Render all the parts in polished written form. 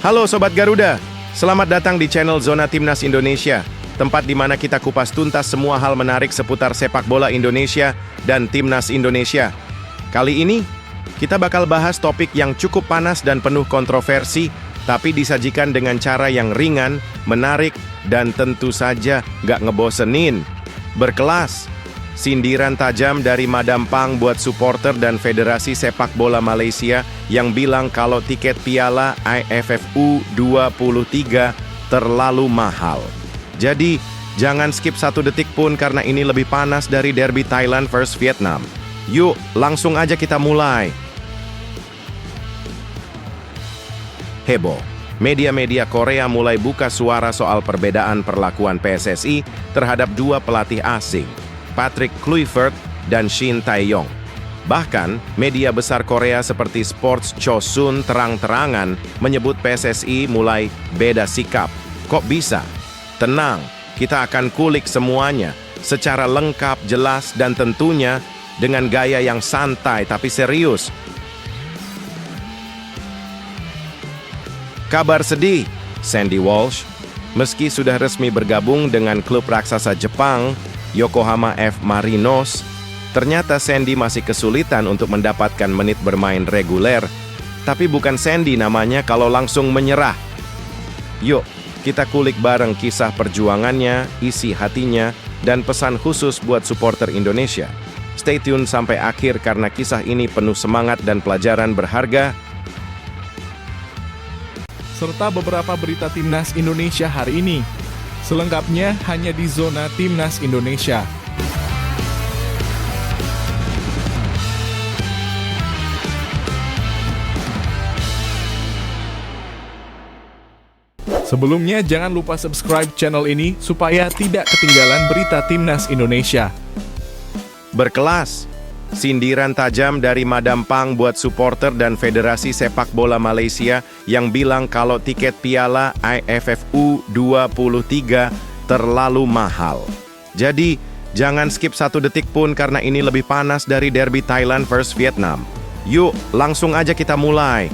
Halo Sobat Garuda, selamat datang di channel Zona Timnas Indonesia, tempat di mana kita kupas tuntas semua hal menarik seputar sepak bola Indonesia dan Timnas Indonesia. Kali ini, kita bakal bahas topik yang cukup panas dan penuh kontroversi, tapi disajikan dengan cara yang ringan, menarik, dan tentu saja nggak ngebosenin. Berkelas. Sindiran tajam dari Madam Pang buat supporter dan Federasi Sepak Bola Malaysia yang bilang kalau tiket piala AFF U23 terlalu mahal. Jadi, jangan skip satu detik pun karena ini lebih panas dari derby Thailand vs Vietnam. Yuk, langsung aja kita mulai. Heboh. Media-media Korea mulai buka suara soal perbedaan perlakuan PSSI terhadap dua pelatih asing, Patrick Kluivert dan Shin Tae-yong. Bahkan, media besar Korea seperti Sports Chosun terang-terangan menyebut PSSI mulai beda sikap. Kok bisa? Tenang, kita akan kulik semuanya secara lengkap, jelas, dan tentunya dengan gaya yang santai tapi serius. Kabar sedih, Sandy Walsh, meski sudah resmi bergabung dengan klub raksasa Jepang, Yokohama F. Marinos, ternyata Sandy masih kesulitan untuk mendapatkan menit bermain reguler. Tapi bukan Sandy namanya kalau langsung menyerah. Yuk, kita kulik bareng kisah perjuangannya, isi hatinya, dan pesan khusus buat supporter Indonesia. Stay tune sampai akhir karena kisah ini penuh semangat dan pelajaran berharga. Serta beberapa berita Timnas Indonesia hari ini. Selengkapnya hanya di Zona Timnas Indonesia. Sebelumnya jangan lupa subscribe channel ini supaya tidak ketinggalan berita Timnas Indonesia. Berkelas. Sindiran tajam dari Madam Pang buat supporter dan Federasi Sepak Bola Malaysia yang bilang kalau tiket piala AFF U23 terlalu mahal. Jadi, jangan skip satu detik pun karena ini lebih panas dari derby Thailand vs Vietnam. Yuk, langsung aja kita mulai.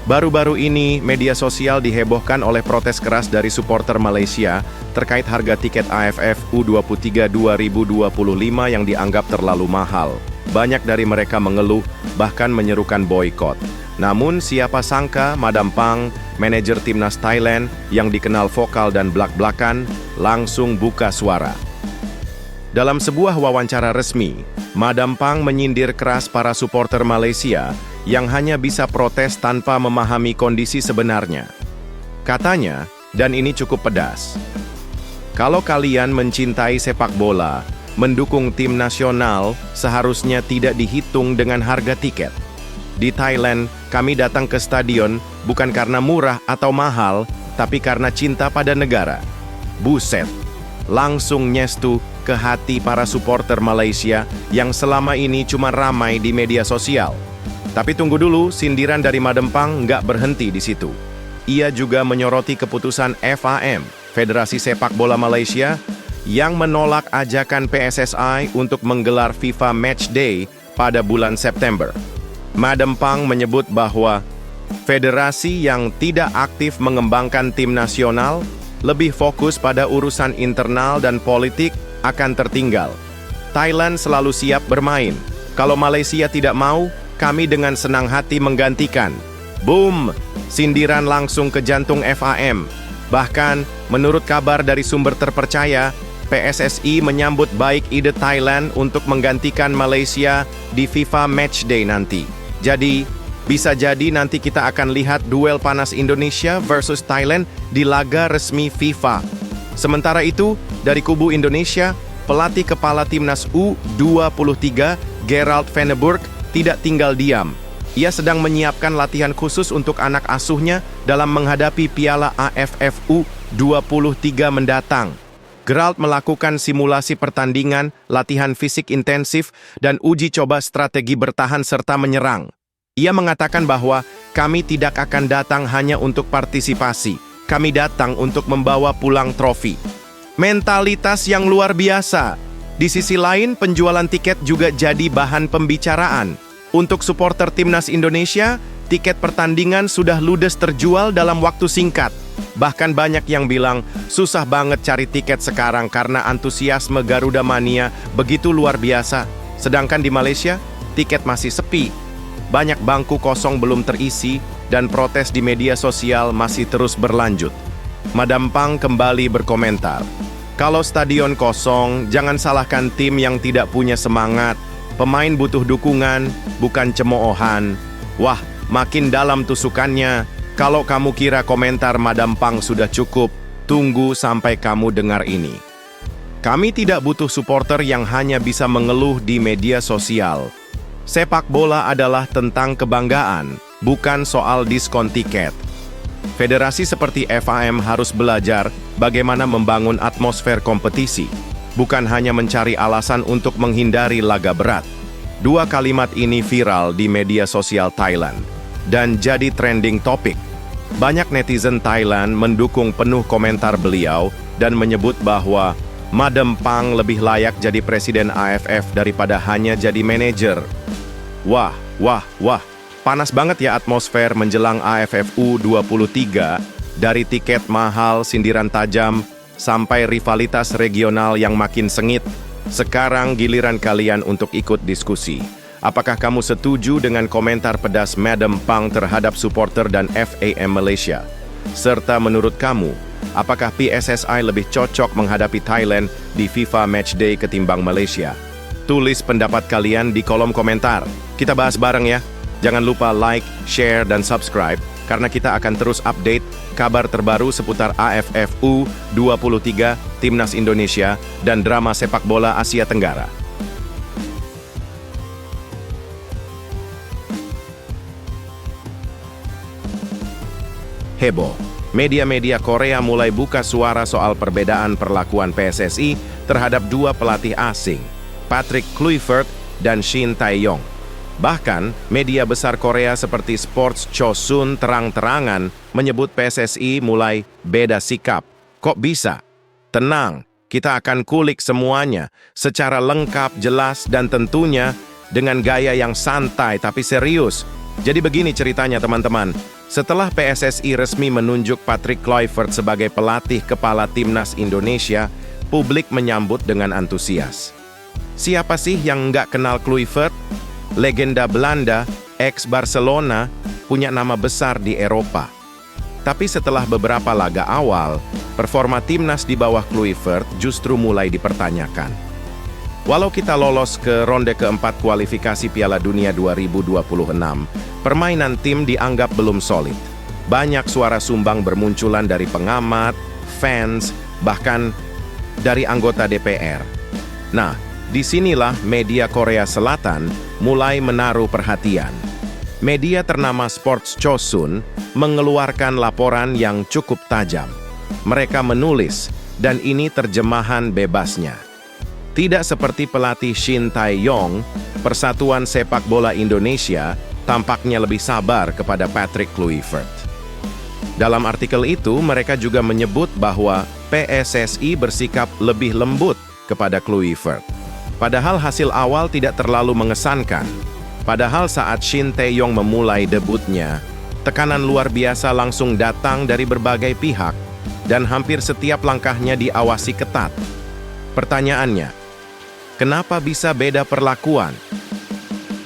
Baru-baru ini, media sosial dihebohkan oleh protes keras dari supporter Malaysia terkait harga tiket AFF U23 2025 yang dianggap terlalu mahal. Banyak dari mereka mengeluh, bahkan menyerukan boykot. Namun siapa sangka Madam Pang, manajer timnas Thailand yang dikenal vokal dan blak-blakan, langsung buka suara. Dalam sebuah wawancara resmi, Madam Pang menyindir keras para supporter Malaysia yang hanya bisa protes tanpa memahami kondisi sebenarnya. Katanya, dan ini cukup pedas, "Kalau kalian mencintai sepak bola, mendukung tim nasional seharusnya tidak dihitung dengan harga tiket. Di Thailand, kami datang ke stadion bukan karena murah atau mahal, tapi karena cinta pada negara." Buset, langsung nyestu ke hati para supporter Malaysia yang selama ini cuma ramai di media sosial. Tapi tunggu dulu, sindiran dari Madam Pang nggak berhenti di situ. Ia juga menyoroti keputusan FAM, Federasi Sepak Bola Malaysia, yang menolak ajakan PSSI untuk menggelar FIFA Matchday pada bulan September. Madam Pang menyebut bahwa federasi yang tidak aktif mengembangkan tim nasional lebih fokus pada urusan internal dan politik akan tertinggal. Thailand selalu siap bermain. Kalau Malaysia tidak mau, kami dengan senang hati menggantikan. Boom! Sindiran langsung ke jantung FAM. Bahkan, menurut kabar dari sumber terpercaya, PSSI menyambut baik ide Thailand untuk menggantikan Malaysia di FIFA Matchday nanti. Jadi, bisa jadi nanti kita akan lihat duel panas Indonesia versus Thailand di laga resmi FIFA. Sementara itu, dari kubu Indonesia, pelatih kepala timnas U23, Gerald Van den Burg, tidak tinggal diam. Ia sedang menyiapkan latihan khusus untuk anak asuhnya dalam menghadapi Piala AFF U23 mendatang. Gerald melakukan simulasi pertandingan, latihan fisik intensif, dan uji coba strategi bertahan serta menyerang. Ia mengatakan bahwa kami tidak akan datang hanya untuk partisipasi, kami datang untuk membawa pulang trofi. Mentalitas yang luar biasa. Di sisi lain, penjualan tiket juga jadi bahan pembicaraan. Untuk supporter timnas Indonesia, Tiket pertandingan sudah ludes terjual dalam waktu singkat. Bahkan banyak yang bilang susah banget cari tiket sekarang karena antusiasme Garuda Mania begitu luar biasa. Sedangkan di Malaysia, tiket masih sepi. Banyak bangku kosong belum terisi dan protes di media sosial masih terus berlanjut. Madam Pang kembali berkomentar, "Kalau stadion kosong, jangan salahkan tim yang tidak punya semangat. Pemain butuh dukungan, bukan cemoohan." Wah, makin dalam tusukannya. Kalau kamu kira komentar Madam Pang sudah cukup, tunggu sampai kamu dengar ini. Kami tidak butuh supporter yang hanya bisa mengeluh di media sosial. Sepak bola adalah tentang kebanggaan, bukan soal diskon tiket. Federasi seperti FAM harus belajar bagaimana membangun atmosfer kompetisi, bukan hanya mencari alasan untuk menghindari laga berat. Dua kalimat ini viral di media sosial Thailand dan jadi trending topik. Banyak netizen Thailand mendukung penuh komentar beliau dan menyebut bahwa Madam Pang lebih layak jadi presiden AFF daripada hanya jadi manajer. Wah, panas banget ya atmosfer menjelang AFF U23, dari tiket mahal, sindiran tajam, sampai rivalitas regional yang makin sengit. Sekarang giliran kalian untuk ikut diskusi. Apakah kamu setuju dengan komentar pedas Madam Pang terhadap supporter dan FAM Malaysia? Serta menurut kamu, apakah PSSI lebih cocok menghadapi Thailand di FIFA Matchday ketimbang Malaysia? Tulis pendapat kalian di kolom komentar. Kita bahas bareng ya. Jangan lupa like, share, dan subscribe, karena kita akan terus update kabar terbaru seputar AFF U23, Timnas Indonesia, dan drama sepak bola Asia Tenggara. Heboh. Media-media Korea mulai buka suara soal perbedaan perlakuan PSSI terhadap dua pelatih asing, Patrick Kluivert dan Shin Tae-yong. Bahkan, media besar Korea seperti Sports Chosun terang-terangan menyebut PSSI mulai beda sikap. Kok bisa? Tenang, kita akan kulik semuanya secara lengkap, jelas, dan tentunya dengan gaya yang santai tapi serius. Jadi begini ceritanya teman-teman. Setelah PSSI resmi menunjuk Patrick Kluivert sebagai pelatih kepala Timnas Indonesia, publik menyambut dengan antusias. Siapa sih yang nggak kenal Kluivert? Legenda Belanda, ex-Barcelona, punya nama besar di Eropa. Tapi setelah beberapa laga awal, performa Timnas di bawah Kluivert justru mulai dipertanyakan. Walau kita lolos ke ronde keempat kualifikasi Piala Dunia 2026, permainan tim dianggap belum solid. Banyak suara sumbang bermunculan dari pengamat, fans, bahkan dari anggota DPR. Nah, disinilah media Korea Selatan mulai menaruh perhatian. Media ternama Sports Chosun mengeluarkan laporan yang cukup tajam. Mereka menulis, dan ini terjemahan bebasnya. Tidak seperti pelatih Shin Tae-yong, Persatuan Sepak Bola Indonesia tampaknya lebih sabar kepada Patrick Kluivert. Dalam artikel itu, mereka juga menyebut bahwa PSSI bersikap lebih lembut kepada Kluivert. Padahal hasil awal tidak terlalu mengesankan. Padahal saat Shin Tae-yong memulai debutnya, tekanan luar biasa langsung datang dari berbagai pihak dan hampir setiap langkahnya diawasi ketat. Pertanyaannya, kenapa bisa beda perlakuan?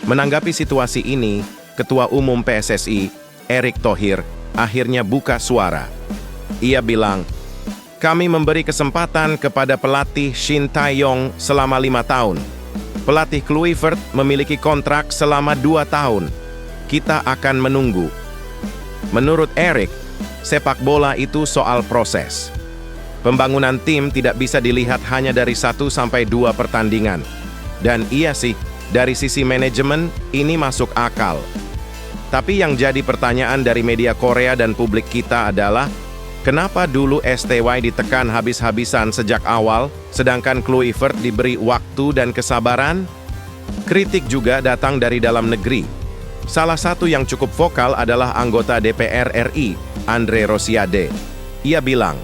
Menanggapi situasi ini, Ketua Umum PSSI, Erick Thohir, akhirnya buka suara. Ia bilang, "Kami memberi kesempatan kepada pelatih Shin Tae-yong selama 5 tahun. Pelatih Kluivert memiliki kontrak selama 2 tahun. Kita akan menunggu." Menurut Erick, sepak bola itu soal proses. Pembangunan tim tidak bisa dilihat hanya dari 1-2 pertandingan. Dan iya sih, dari sisi manajemen, ini masuk akal. Tapi yang jadi pertanyaan dari media Korea dan publik kita adalah, kenapa dulu STY ditekan habis-habisan sejak awal, sedangkan Kluivert diberi waktu dan kesabaran? Kritik juga datang dari dalam negeri. Salah satu yang cukup vokal adalah anggota DPR RI, Andre Rosiade. Ia bilang,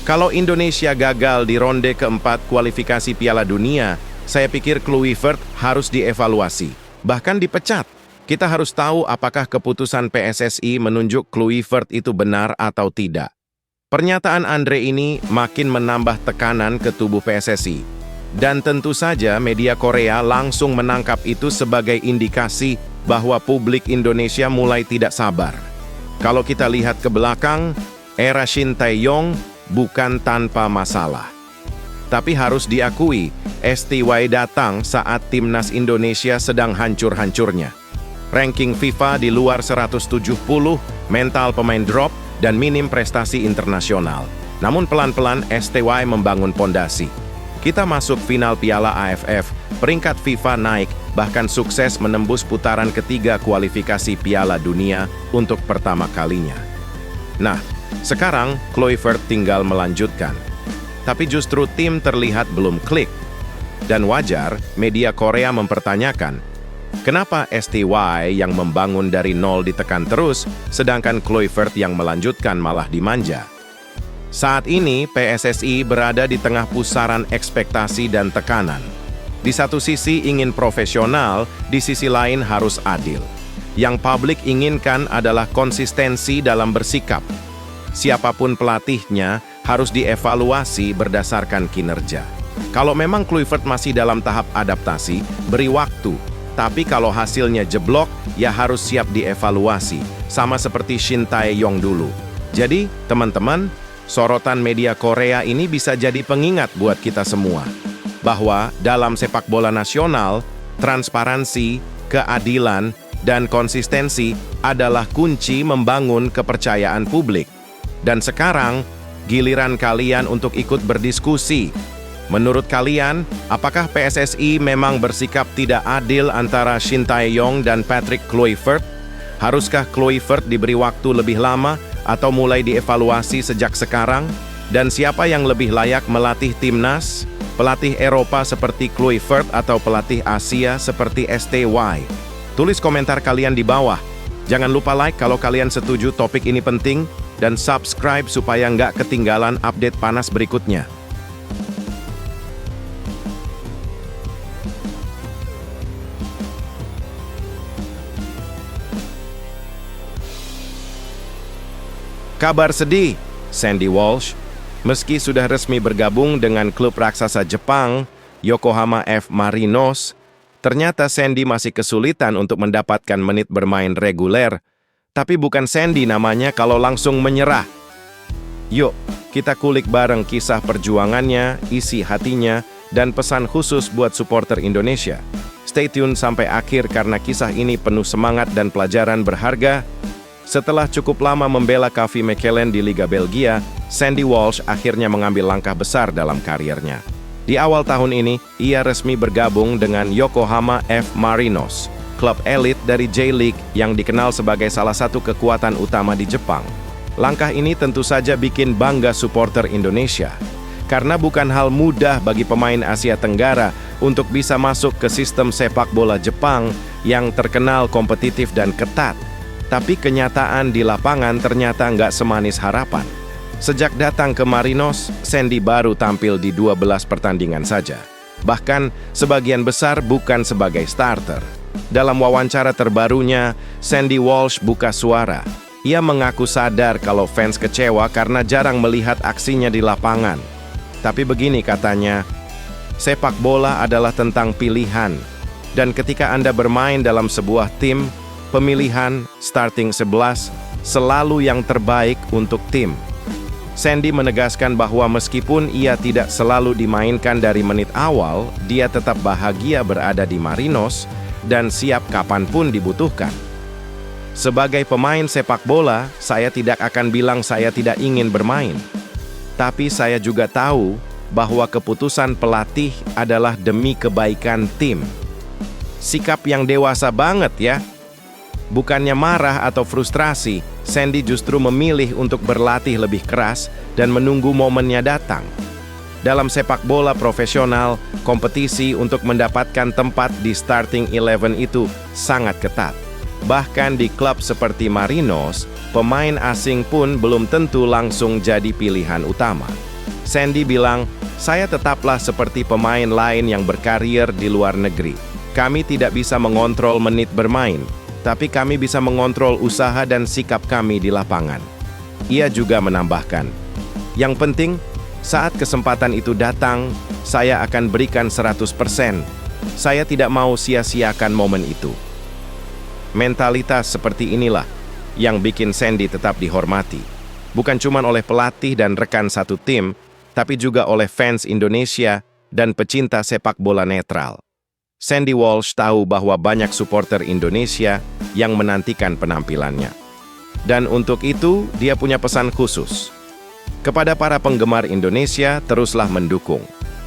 kalau Indonesia gagal di ronde keempat kualifikasi Piala Dunia, saya pikir Kluivert harus dievaluasi, bahkan dipecat. Kita harus tahu apakah keputusan PSSI menunjuk Kluivert itu benar atau tidak. Pernyataan Andre ini makin menambah tekanan ke tubuh PSSI. Dan tentu saja media Korea langsung menangkap itu sebagai indikasi bahwa publik Indonesia mulai tidak sabar. Kalau kita lihat ke belakang, era Shin Tae-yong bukan tanpa masalah. Tapi harus diakui, STY datang saat timnas Indonesia sedang hancur-hancurnya. Ranking FIFA di luar 170, mental pemain drop, dan minim prestasi internasional. Namun pelan-pelan STY membangun pondasi. Kita masuk final Piala AFF, peringkat FIFA naik, bahkan sukses menembus putaran ketiga kualifikasi Piala Dunia untuk pertama kalinya. Nah, sekarang Kluivert tinggal melanjutkan. Tapi justru tim terlihat belum klik. Dan wajar, media Korea mempertanyakan, kenapa STY yang membangun dari nol ditekan terus, sedangkan Kluivert yang melanjutkan malah dimanja? Saat ini, PSSI berada di tengah pusaran ekspektasi dan tekanan. Di satu sisi ingin profesional, di sisi lain harus adil. Yang publik inginkan adalah konsistensi dalam bersikap. Siapapun pelatihnya harus dievaluasi berdasarkan kinerja. Kalau memang Kluivert masih dalam tahap adaptasi, beri waktu. Tapi kalau hasilnya jeblok, ya harus siap dievaluasi. Sama seperti Shin Tae-yong dulu. Jadi, teman-teman, sorotan media Korea ini bisa jadi pengingat buat kita semua. Bahwa dalam sepak bola nasional, transparansi, keadilan, dan konsistensi adalah kunci membangun kepercayaan publik. Dan sekarang, giliran kalian untuk ikut berdiskusi. Menurut kalian, apakah PSSI memang bersikap tidak adil antara Shin Tae-yong dan Patrick Kluivert? Haruskah Kluivert diberi waktu lebih lama atau mulai dievaluasi sejak sekarang? Dan siapa yang lebih layak melatih timnas? Pelatih Eropa seperti Kluivert atau pelatih Asia seperti STY? Tulis komentar kalian di bawah. Jangan lupa like kalau kalian setuju topik ini penting, dan subscribe supaya nggak ketinggalan update panas berikutnya. Kabar sedih, Sandy Walsh, meski sudah resmi bergabung dengan klub raksasa Jepang, Yokohama F. Marinos, ternyata Sandy masih kesulitan untuk mendapatkan menit bermain reguler. Tapi bukan Sandy namanya kalau langsung menyerah. Yuk, kita kulik bareng kisah perjuangannya, isi hatinya, dan pesan khusus buat supporter Indonesia. Stay tune sampai akhir karena kisah ini penuh semangat dan pelajaran berharga. Setelah cukup lama membela KV Mechelen di Liga Belgia, Sandy Walsh akhirnya mengambil langkah besar dalam karirnya. Di awal tahun ini, ia resmi bergabung dengan Yokohama F. Marinos, klub elit dari J-League yang dikenal sebagai salah satu kekuatan utama di Jepang. Langkah ini tentu saja bikin bangga supporter Indonesia, karena bukan hal mudah bagi pemain Asia Tenggara untuk bisa masuk ke sistem sepak bola Jepang yang terkenal kompetitif dan ketat. Tapi kenyataan di lapangan ternyata nggak semanis harapan. Sejak datang ke Marinos, Sandy baru tampil di 12 pertandingan saja. Bahkan, sebagian besar bukan sebagai starter. Dalam wawancara terbarunya, Sandy Walsh buka suara. Ia mengaku sadar kalau fans kecewa karena jarang melihat aksinya di lapangan. Tapi begini katanya, sepak bola adalah tentang pilihan. Dan ketika Anda bermain dalam sebuah tim, pemilihan starting 11 selalu yang terbaik untuk tim. Sandy menegaskan bahwa meskipun ia tidak selalu dimainkan dari menit awal, dia tetap bahagia berada di Marinos dan siap kapanpun dibutuhkan. Sebagai pemain sepak bola, saya tidak akan bilang saya tidak ingin bermain. Tapi saya juga tahu bahwa keputusan pelatih adalah demi kebaikan tim. Sikap yang dewasa banget ya. Bukannya marah atau frustrasi, Sandy justru memilih untuk berlatih lebih keras dan menunggu momennya datang. Dalam sepak bola profesional, kompetisi untuk mendapatkan tempat di starting 11 itu sangat ketat. Bahkan di klub seperti Marinos, pemain asing pun belum tentu langsung jadi pilihan utama. Sandy bilang, "Saya tetaplah seperti pemain lain yang berkarir di luar negeri. Kami tidak bisa mengontrol menit bermain. tapi kami bisa mengontrol usaha dan sikap kami di lapangan. Ia juga menambahkan, yang penting, saat kesempatan itu datang, saya akan berikan 100%. Saya tidak mau sia-siakan momen itu. Mentalitas seperti inilah yang bikin Sandy tetap dihormati. Bukan cuma oleh pelatih dan rekan satu tim, tapi juga oleh fans Indonesia dan pecinta sepak bola netral. Sandy Walsh tahu bahwa banyak supporter Indonesia yang menantikan penampilannya. Dan untuk itu, dia punya pesan khusus. Kepada para penggemar Indonesia, teruslah mendukung.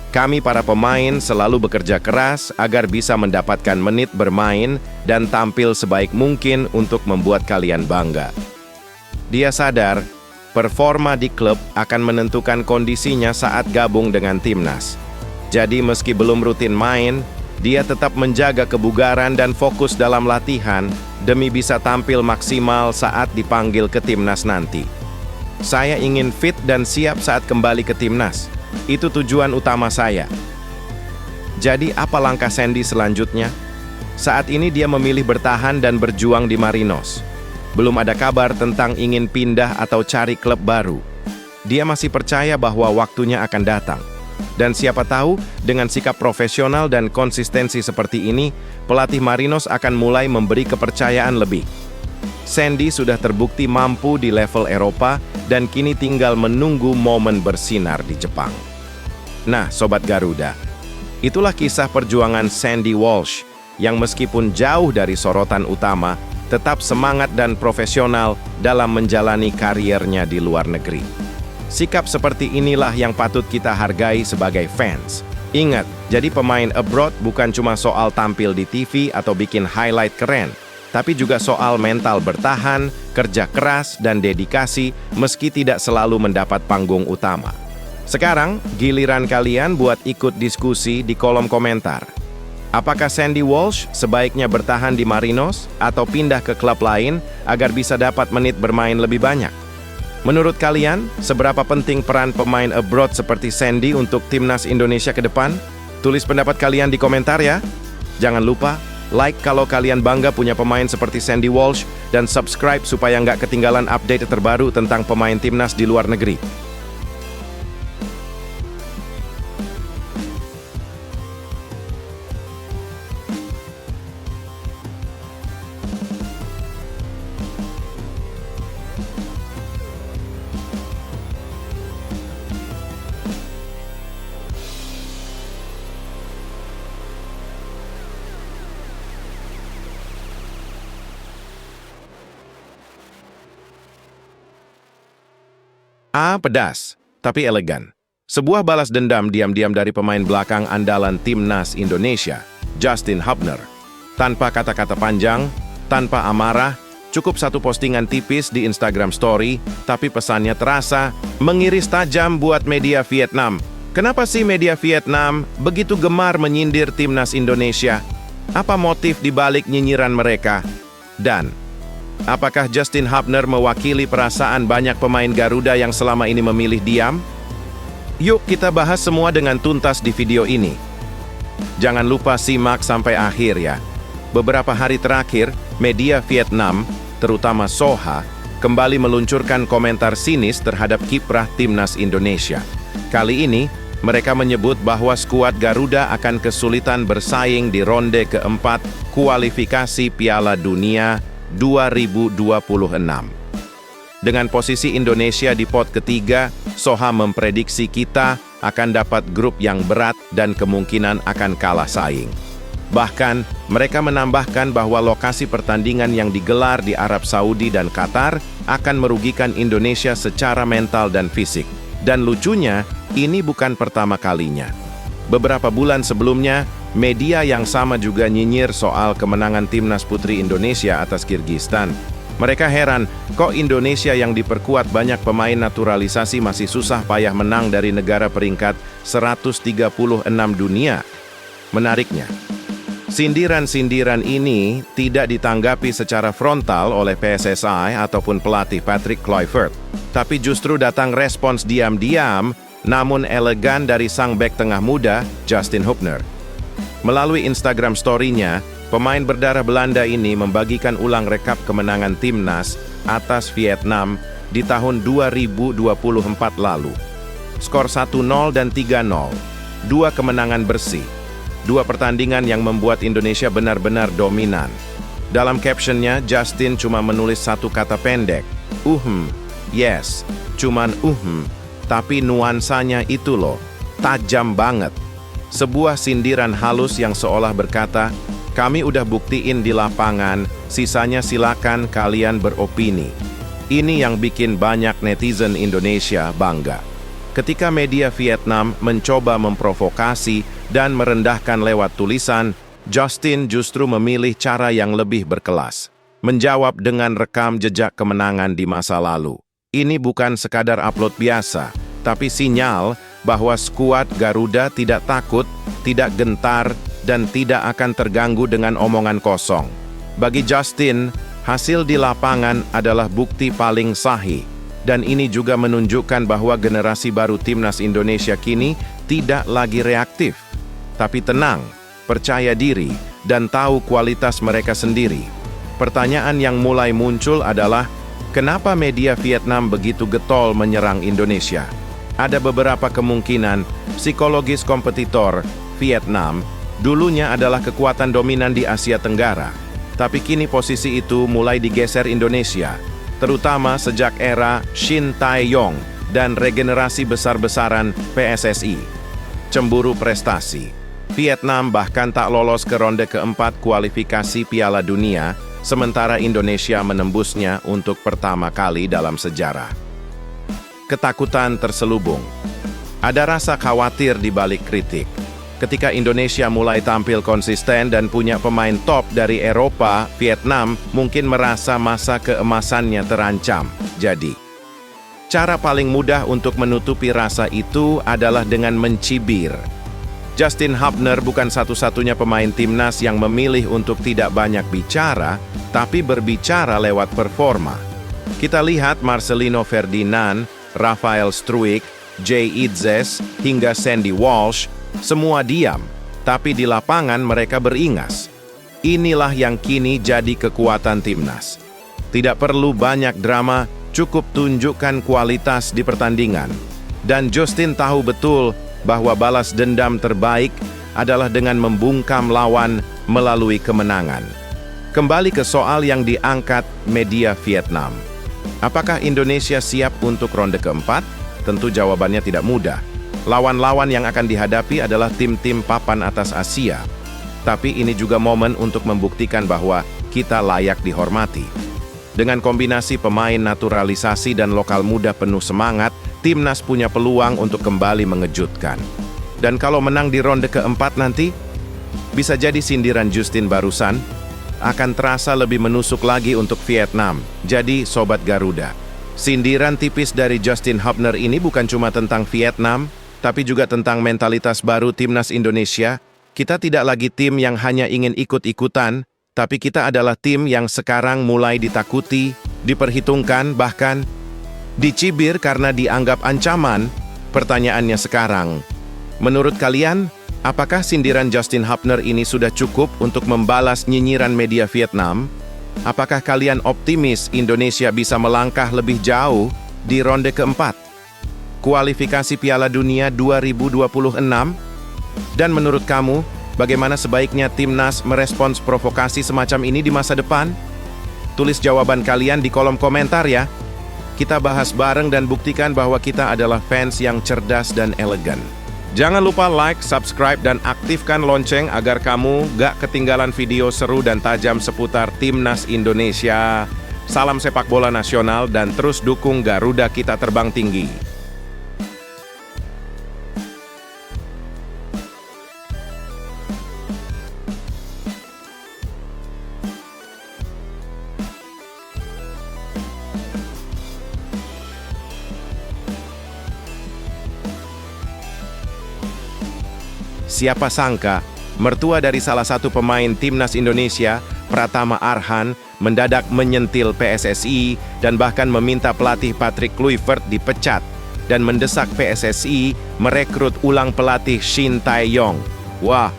Kami para pemain selalu bekerja keras agar bisa mendapatkan menit bermain dan tampil sebaik mungkin untuk membuat kalian bangga. Dia sadar, performa di klub akan menentukan kondisinya saat gabung dengan timnas. Jadi meski belum rutin main, dia tetap menjaga kebugaran dan fokus dalam latihan demi bisa tampil maksimal saat dipanggil ke timnas nanti. Saya ingin fit dan siap saat kembali ke timnas. Itu tujuan utama saya. Jadi apa langkah Sandy selanjutnya? Saat ini dia memilih bertahan dan berjuang di Marinos. Belum ada kabar tentang ingin pindah atau cari klub baru. Dia masih percaya bahwa waktunya akan datang. Dan siapa tahu, dengan sikap profesional dan konsistensi seperti ini, pelatih Marinos akan mulai memberi kepercayaan lebih. Sandy sudah terbukti mampu di level Eropa dan kini tinggal menunggu momen bersinar di Jepang. Nah, Sobat Garuda, itulah kisah perjuangan Sandy Walsh yang meskipun jauh dari sorotan utama, tetap semangat dan profesional dalam menjalani kariernya di luar negeri. Sikap seperti inilah yang patut kita hargai sebagai fans. Ingat, jadi pemain abroad bukan cuma soal tampil di TV atau bikin highlight keren, tapi juga soal mental bertahan, kerja keras, dan dedikasi meski tidak selalu mendapat panggung utama. Sekarang, giliran kalian buat ikut diskusi di kolom komentar. Apakah Sandy Walsh sebaiknya bertahan di Marinos atau pindah ke klub lain agar bisa dapat menit bermain lebih banyak? Menurut kalian, seberapa penting peran pemain abroad seperti Sandy untuk timnas Indonesia ke depan? Tulis pendapat kalian di komentar ya. Jangan lupa, like kalau kalian bangga punya pemain seperti Sandy Walsh, dan subscribe supaya nggak ketinggalan update terbaru tentang pemain timnas di luar negeri. Pedas, tapi elegan. Sebuah balas dendam diam-diam dari pemain belakang andalan timnas Indonesia, Justin Hubner. Tanpa kata-kata panjang, tanpa amarah, cukup satu postingan tipis di Instagram Story, tapi pesannya terasa mengiris tajam buat media Vietnam. Kenapa sih media Vietnam begitu gemar menyindir timnas Indonesia? Apa motif di balik nyinyiran mereka? Dan apakah Justin Hubner mewakili perasaan banyak pemain Garuda yang selama ini memilih diam? Yuk kita bahas semua dengan tuntas di video ini. Jangan lupa simak sampai akhir ya. Beberapa hari terakhir, media Vietnam, terutama Soha, kembali meluncurkan komentar sinis terhadap kiprah timnas Indonesia. Kali ini, mereka menyebut bahwa skuad Garuda akan kesulitan bersaing di ronde keempat kualifikasi Piala Dunia 2026. Dengan posisi Indonesia di pot ketiga, Soha memprediksi kita akan dapat grup yang berat dan kemungkinan akan kalah saing. Bahkan, mereka menambahkan bahwa lokasi pertandingan yang digelar di Arab Saudi dan Qatar akan merugikan Indonesia secara mental dan fisik. Dan lucunya, ini bukan pertama kalinya. Beberapa bulan sebelumnya, media yang sama juga nyinyir soal kemenangan timnas putri Indonesia atas Kirgistan. Mereka heran, kok Indonesia yang diperkuat banyak pemain naturalisasi masih susah payah menang dari negara peringkat 136 dunia. Menariknya, sindiran-sindiran ini tidak ditanggapi secara frontal oleh PSSI ataupun pelatih Patrick Kluivert, tapi justru datang respons diam-diam namun elegan dari sang bek tengah muda, Justin Hubner. Melalui Instagram Story-nya, Pemain berdarah Belanda ini membagikan ulang rekap kemenangan timnas atas Vietnam di tahun 2024 lalu. Skor 1-0 dan 3-0, 2 kemenangan bersih, 2 pertandingan yang membuat Indonesia benar-benar dominan. Dalam captionnya, Justin cuma menulis satu kata pendek, yes, cuman tapi nuansanya itu loh, tajam banget. Sebuah sindiran halus yang seolah berkata, kami udah buktiin di lapangan, sisanya silakan kalian beropini. Ini yang bikin banyak netizen Indonesia bangga. Ketika media Vietnam mencoba memprovokasi dan merendahkan lewat tulisan, Justin justru memilih cara yang lebih berkelas. Menjawab dengan rekam jejak kemenangan di masa lalu. Ini bukan sekadar upload biasa, tapi sinyal bahwa skuad Garuda tidak takut, tidak gentar, dan tidak akan terganggu dengan omongan kosong. Bagi Justin, hasil di lapangan adalah bukti paling sahih, dan ini juga menunjukkan bahwa generasi baru timnas Indonesia kini tidak lagi reaktif, tapi tenang, percaya diri, dan tahu kualitas mereka sendiri. Pertanyaan yang mulai muncul adalah, kenapa media Vietnam begitu getol menyerang Indonesia? Ada beberapa kemungkinan psikologis kompetitor Vietnam dulunya adalah kekuatan dominan di Asia Tenggara, tapi kini posisi itu mulai digeser Indonesia, terutama sejak era Shin Tae-yong dan regenerasi besar-besaran PSSI. Cemburu prestasi. Vietnam bahkan tak lolos ke ronde keempat kualifikasi Piala Dunia, sementara Indonesia menembusnya untuk pertama kali dalam sejarah. Ketakutan terselubung. Ada rasa khawatir di balik kritik. Ketika Indonesia mulai tampil konsisten dan punya pemain top dari Eropa, Vietnam mungkin merasa masa keemasannya terancam. Jadi, cara paling mudah untuk menutupi rasa itu adalah dengan mencibir. Justin Hubner bukan satu-satunya pemain timnas yang memilih untuk tidak banyak bicara, tapi berbicara lewat performa. Kita lihat Marcelino Ferdinand, Rafael Struijk, Jay Itzes, hingga Sandy Walsh, semua diam, tapi di lapangan mereka beringas. Inilah yang kini jadi kekuatan timnas. Tidak perlu banyak drama, cukup tunjukkan kualitas di pertandingan. Dan Justin tahu betul bahwa balas dendam terbaik adalah dengan membungkam lawan melalui kemenangan. Kembali ke soal yang diangkat media Vietnam. Apakah Indonesia siap untuk ronde keempat? Tentu jawabannya tidak mudah. Lawan-lawan yang akan dihadapi adalah tim-tim papan atas Asia. Tapi ini juga momen untuk membuktikan bahwa kita layak dihormati. Dengan kombinasi pemain naturalisasi dan lokal muda penuh semangat, timnas punya peluang untuk kembali mengejutkan. Dan kalau menang di ronde keempat nanti, bisa jadi sindiran Justin barusan akan terasa lebih menusuk lagi untuk Vietnam. Jadi, Sobat Garuda, sindiran tipis dari Justin Hubner ini bukan cuma tentang Vietnam, tapi juga tentang mentalitas baru timnas Indonesia. Kita tidak lagi tim yang hanya ingin ikut-ikutan, tapi kita adalah tim yang sekarang mulai ditakuti, diperhitungkan, bahkan dicibir karena dianggap ancaman. Pertanyaannya sekarang, menurut kalian, apakah sindiran Justin Hubner ini sudah cukup untuk membalas nyinyiran media Vietnam? Apakah kalian optimis Indonesia bisa melangkah lebih jauh di ronde keempat kualifikasi Piala Dunia 2026? Dan menurut kamu, bagaimana sebaiknya timnas merespons provokasi semacam ini di masa depan? Tulis jawaban kalian di kolom komentar ya. Kita bahas bareng dan buktikan bahwa kita adalah fans yang cerdas dan elegan. Jangan lupa like, subscribe, dan aktifkan lonceng agar kamu gak ketinggalan video seru dan tajam seputar timnas Indonesia. Salam sepak bola nasional dan terus dukung Garuda kita terbang tinggi. Siapa sangka, mertua dari salah satu pemain timnas Indonesia, Pratama Arhan, mendadak menyentil PSSI dan bahkan meminta pelatih Patrick Kluivert dipecat dan mendesak PSSI merekrut ulang pelatih Shin Tae-yong. Wah,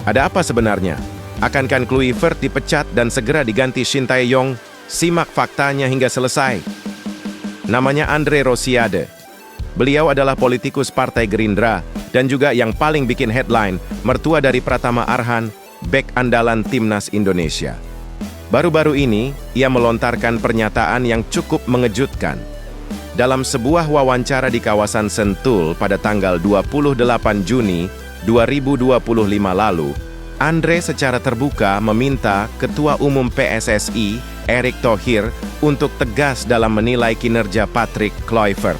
ada apa sebenarnya? Akankah Kluivert dipecat dan segera diganti Shin Tae-yong? Simak faktanya hingga selesai. Namanya Andre Rosiade. Beliau adalah politikus Partai Gerindra dan juga yang paling bikin headline, mertua dari Pratama Arhan, bek andalan Timnas Indonesia. Baru-baru ini, ia melontarkan pernyataan yang cukup mengejutkan. Dalam sebuah wawancara di kawasan Sentul pada tanggal 28 Juni 2025 lalu, Andre secara terbuka meminta Ketua Umum PSSI, Erick Thohir, untuk tegas dalam menilai kinerja Patrick Kluivert.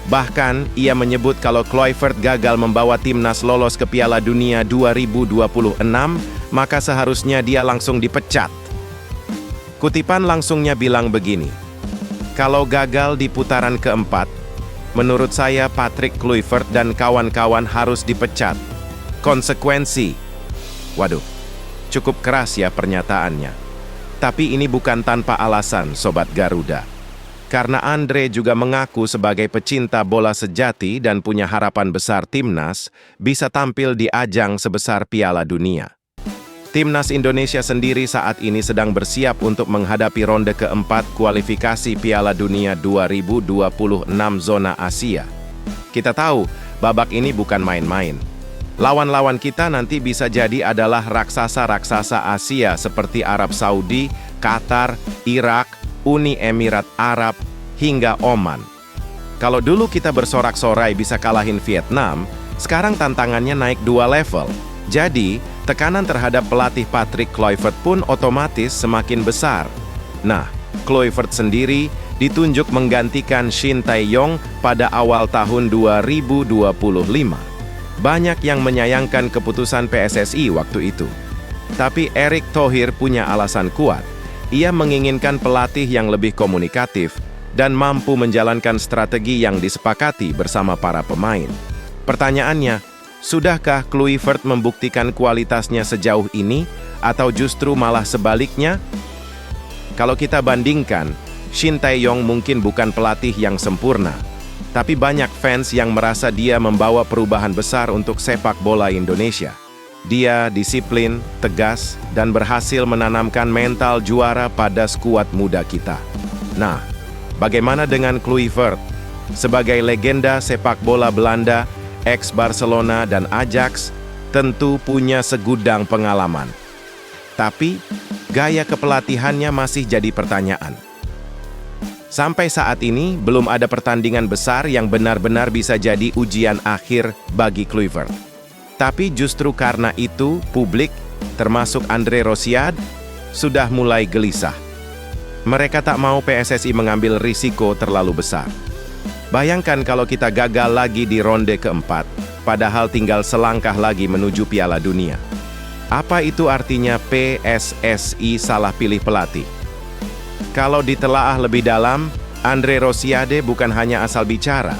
Bahkan, ia menyebut kalau Kluivert gagal membawa timnas lolos ke Piala Dunia 2026, maka seharusnya dia langsung dipecat. Kutipan langsungnya bilang begini, kalau gagal di putaran keempat, menurut saya Patrick Kluivert dan kawan-kawan harus dipecat. Konsekuensi. Waduh, cukup keras ya pernyataannya. Tapi ini bukan tanpa alasan, Sobat Garuda. Karena Andre juga mengaku sebagai pecinta bola sejati dan punya harapan besar timnas bisa tampil di ajang sebesar Piala Dunia. Timnas Indonesia sendiri saat ini sedang bersiap untuk menghadapi ronde keempat kualifikasi Piala Dunia 2026 zona Asia. Kita tahu, babak ini bukan main-main. Lawan-lawan kita nanti bisa jadi adalah raksasa-raksasa Asia seperti Arab Saudi, Qatar, Irak, Uni Emirat Arab, hingga Oman. Kalau dulu kita bersorak-sorai bisa kalahin Vietnam, sekarang tantangannya naik 2 level. Jadi, tekanan terhadap pelatih Patrick Kluivert pun otomatis semakin besar. Nah, Kluivert sendiri ditunjuk menggantikan Shin Tae-yong pada awal tahun 2025. Banyak yang menyayangkan keputusan PSSI waktu itu. Tapi Erick Thohir punya alasan kuat. Ia menginginkan pelatih yang lebih komunikatif dan mampu menjalankan strategi yang disepakati bersama para pemain. Pertanyaannya, sudahkah Kluivert membuktikan kualitasnya sejauh ini atau justru malah sebaliknya? Kalau kita bandingkan, Shin Tae-yong mungkin bukan pelatih yang sempurna, tapi banyak fans yang merasa dia membawa perubahan besar untuk sepak bola Indonesia. Dia disiplin, tegas, dan berhasil menanamkan mental juara pada skuad muda kita. Nah, bagaimana dengan Kluivert? Sebagai legenda sepak bola Belanda, ex-Barcelona dan Ajax, tentu punya segudang pengalaman. Tapi, gaya kepelatihannya masih jadi pertanyaan. Sampai saat ini, belum ada pertandingan besar yang benar-benar bisa jadi ujian akhir bagi Kluivert. Tapi justru karena itu, publik, termasuk Andre Rosiade, sudah mulai gelisah. Mereka tak mau PSSI mengambil risiko terlalu besar. Bayangkan kalau kita gagal lagi di ronde keempat, padahal tinggal selangkah lagi menuju Piala Dunia. Apa itu artinya PSSI salah pilih pelatih? Kalau ditelaah lebih dalam, Andre Rosiade bukan hanya asal bicara.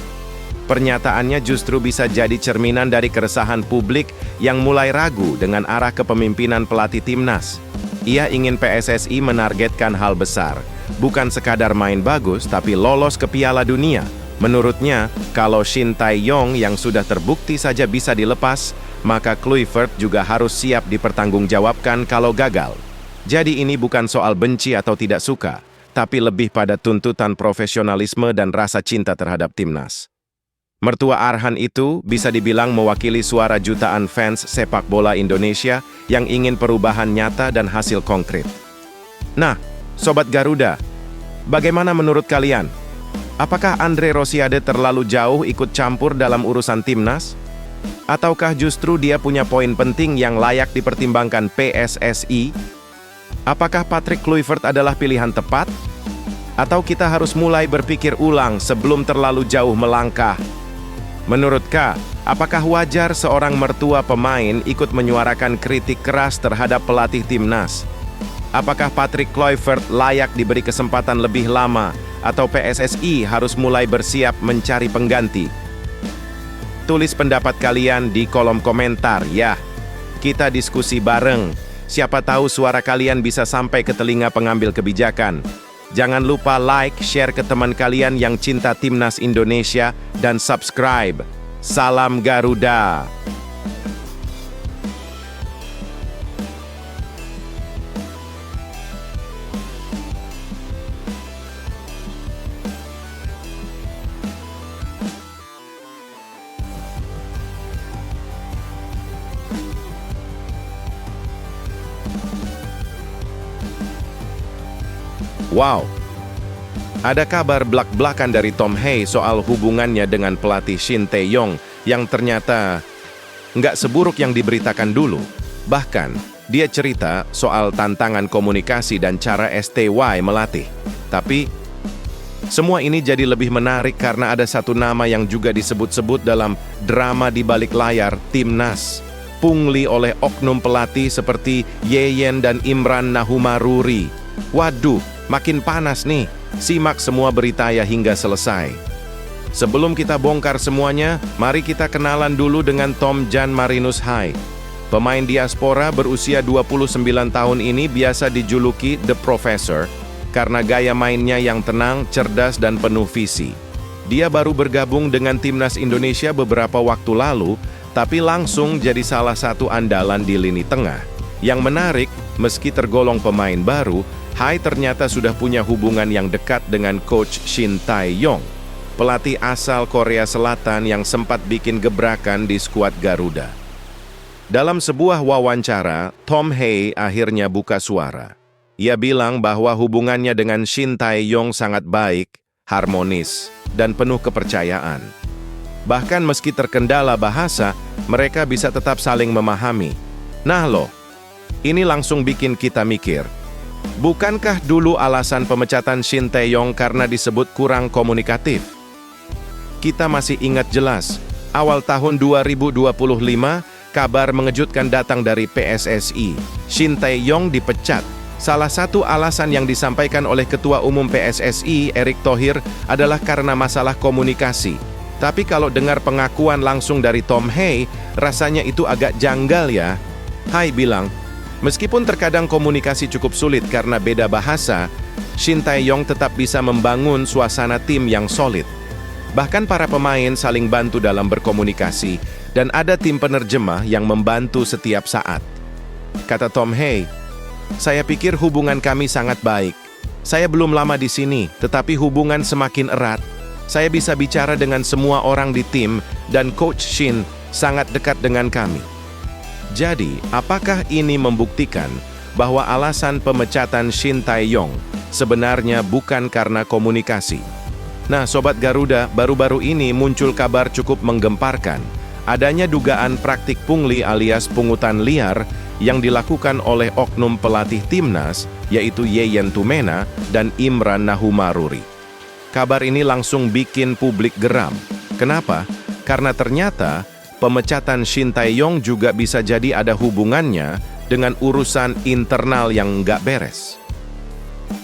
Pernyataannya justru bisa jadi cerminan dari keresahan publik yang mulai ragu dengan arah kepemimpinan pelatih timnas. Ia ingin PSSI menargetkan hal besar, bukan sekadar main bagus tapi lolos ke Piala Dunia. Menurutnya, kalau Shin Tae-yong yang sudah terbukti saja bisa dilepas, maka Kluivert juga harus siap dipertanggungjawabkan kalau gagal. Jadi ini bukan soal benci atau tidak suka, tapi lebih pada tuntutan profesionalisme dan rasa cinta terhadap timnas. Mertua Arhan itu bisa dibilang mewakili suara jutaan fans sepak bola Indonesia yang ingin perubahan nyata dan hasil konkret. Nah, Sobat Garuda, bagaimana menurut kalian? Apakah Andre Rosiade terlalu jauh ikut campur dalam urusan timnas? Ataukah justru dia punya poin penting yang layak dipertimbangkan PSSI? Apakah Patrick Kluivert adalah pilihan tepat? Atau kita harus mulai berpikir ulang sebelum terlalu jauh melangkah? Menurut Kak, apakah wajar seorang mertua pemain ikut menyuarakan kritik keras terhadap pelatih timnas? Apakah Patrick Kluivert layak diberi kesempatan lebih lama atau PSSI harus mulai bersiap mencari pengganti? Tulis pendapat kalian di kolom komentar ya. Kita diskusi bareng. Siapa tahu suara kalian bisa sampai ke telinga pengambil kebijakan. Jangan lupa like, share ke teman kalian yang cinta timnas Indonesia, dan subscribe. Salam Garuda! Wow, ada kabar blak-blakan dari Tom Hea soal hubungannya dengan pelatih Shin Tae-yong yang ternyata nggak seburuk yang diberitakan dulu. Bahkan, dia cerita soal tantangan komunikasi dan cara STY melatih. Tapi, semua ini jadi lebih menarik karena ada satu nama yang juga disebut-sebut dalam drama di balik layar Timnas. Pungli oleh oknum pelatih seperti Yeyen dan Imran Nahumaruri. Waduh, makin panas nih. Simak semua berita ya hingga selesai. Sebelum kita bongkar semuanya, mari kita kenalan dulu dengan Tom Jan Marinus Hai. Pemain diaspora berusia 29 tahun ini biasa dijuluki The Professor karena gaya mainnya yang tenang, cerdas, dan penuh visi. Dia baru bergabung dengan Timnas Indonesia beberapa waktu lalu, tapi langsung jadi salah satu andalan di lini tengah. Yang menarik, meski tergolong pemain baru, Hai ternyata sudah punya hubungan yang dekat dengan Coach Shin Tae-yong, pelatih asal Korea Selatan yang sempat bikin gebrakan di skuad Garuda. Dalam sebuah wawancara, Tom Hea akhirnya buka suara. Ia bilang bahwa hubungannya dengan Shin Tae-yong sangat baik, harmonis, dan penuh kepercayaan. Bahkan meski terkendala bahasa, mereka bisa tetap saling memahami. Nah loh, ini langsung bikin kita mikir, bukankah dulu alasan pemecatan Shin Tae-yong karena disebut kurang komunikatif? Kita masih ingat jelas, awal tahun 2025, kabar mengejutkan datang dari PSSI. Shin Tae-yong dipecat. Salah satu alasan yang disampaikan oleh Ketua Umum PSSI, Erick Thohir, adalah karena masalah komunikasi. Tapi kalau dengar pengakuan langsung dari Tom Hea, rasanya itu agak janggal ya. Hai bilang, meskipun terkadang komunikasi cukup sulit karena beda bahasa, Shin Tae-yong tetap bisa membangun suasana tim yang solid. Bahkan para pemain saling bantu dalam berkomunikasi dan ada tim penerjemah yang membantu setiap saat. Kata Tom Hea, saya pikir hubungan kami sangat baik. Saya belum lama di sini, tetapi hubungan semakin erat. Saya bisa bicara dengan semua orang di tim dan Coach Shin sangat dekat dengan kami. Jadi, apakah ini membuktikan bahwa alasan pemecatan Shin Tae-yong sebenarnya bukan karena komunikasi? Nah, Sobat Garuda, baru-baru ini muncul kabar cukup menggemparkan. Adanya dugaan praktik pungli alias pungutan liar yang dilakukan oleh oknum pelatih Timnas, yaitu Yeyen Tumena dan Imran Nahumaruri. Kabar ini langsung bikin publik geram. Kenapa? Karena ternyata pemecatan Shin Tae-yong juga bisa jadi ada hubungannya dengan urusan internal yang nggak beres.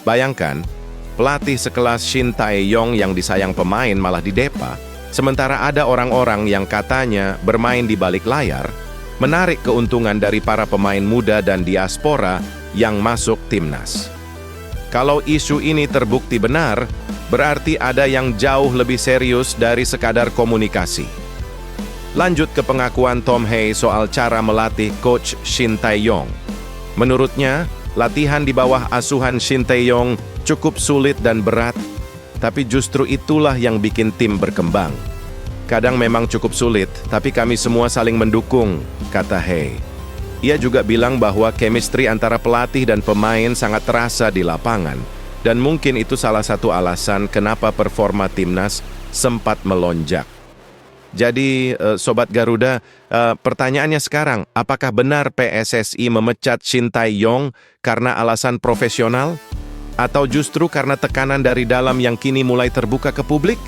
Bayangkan, pelatih sekelas Shin Tae-yong yang disayang pemain malah didepa, sementara ada orang-orang yang katanya bermain di balik layar, menarik keuntungan dari para pemain muda dan diaspora yang masuk timnas. Kalau isu ini terbukti benar, berarti ada yang jauh lebih serius dari sekadar komunikasi. Lanjut ke pengakuan Tom Hea soal cara melatih Coach Shin Tae-yong. Menurutnya, latihan di bawah asuhan Shin Tae-yong cukup sulit dan berat, tapi justru itulah yang bikin tim berkembang. Kadang memang cukup sulit, tapi kami semua saling mendukung, kata Hea. Ia juga bilang bahwa chemistry antara pelatih dan pemain sangat terasa di lapangan, dan mungkin itu salah satu alasan kenapa performa timnas sempat melonjak. Jadi, Sobat Garuda, pertanyaannya sekarang, apakah benar PSSI memecat Shin Tae-yong karena alasan profesional? Atau justru karena tekanan dari dalam yang kini mulai terbuka ke publik?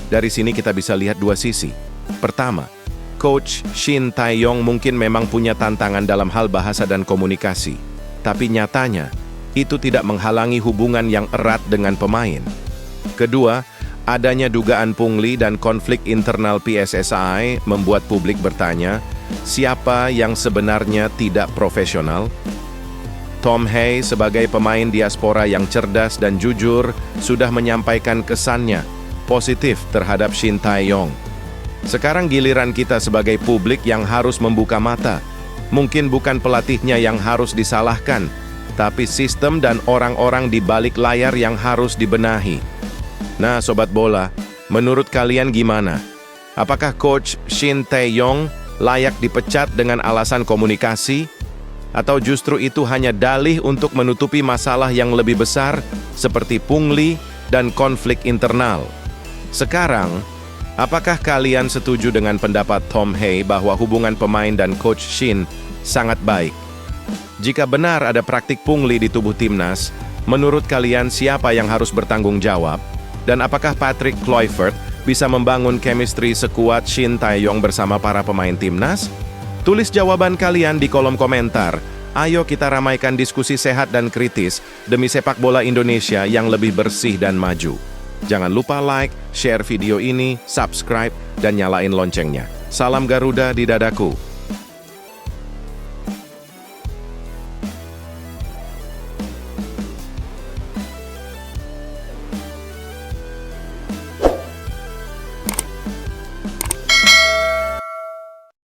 Dari sini kita bisa lihat dua sisi. Pertama, Coach Shin Tae-yong mungkin memang punya tantangan dalam hal bahasa dan komunikasi. Tapi nyatanya, itu tidak menghalangi hubungan yang erat dengan pemain. Kedua, adanya dugaan pungli dan konflik internal PSSI membuat publik bertanya, siapa yang sebenarnya tidak profesional? Tom Hea sebagai pemain diaspora yang cerdas dan jujur sudah menyampaikan kesannya positif terhadap Shin Tae-yong. Sekarang giliran kita sebagai publik yang harus membuka mata. Mungkin bukan pelatihnya yang harus disalahkan, tapi sistem dan orang-orang di balik layar yang harus dibenahi. Nah, Sobat Bola, menurut kalian gimana? Apakah Coach Shin Tae-yong layak dipecat dengan alasan komunikasi? Atau justru itu hanya dalih untuk menutupi masalah yang lebih besar seperti pungli dan konflik internal? Sekarang, apakah kalian setuju dengan pendapat Tom Hay bahwa hubungan pemain dan Coach Shin sangat baik? Jika benar ada praktik pungli di tubuh timnas, menurut kalian siapa yang harus bertanggung jawab? Dan apakah Patrick Kluivert bisa membangun chemistry sekuat Shin Tae-yong bersama para pemain timnas? Tulis jawaban kalian di kolom komentar. Ayo kita ramaikan diskusi sehat dan kritis demi sepak bola Indonesia yang lebih bersih dan maju. Jangan lupa like, share video ini, subscribe, dan nyalain loncengnya. Salam Garuda di dadaku.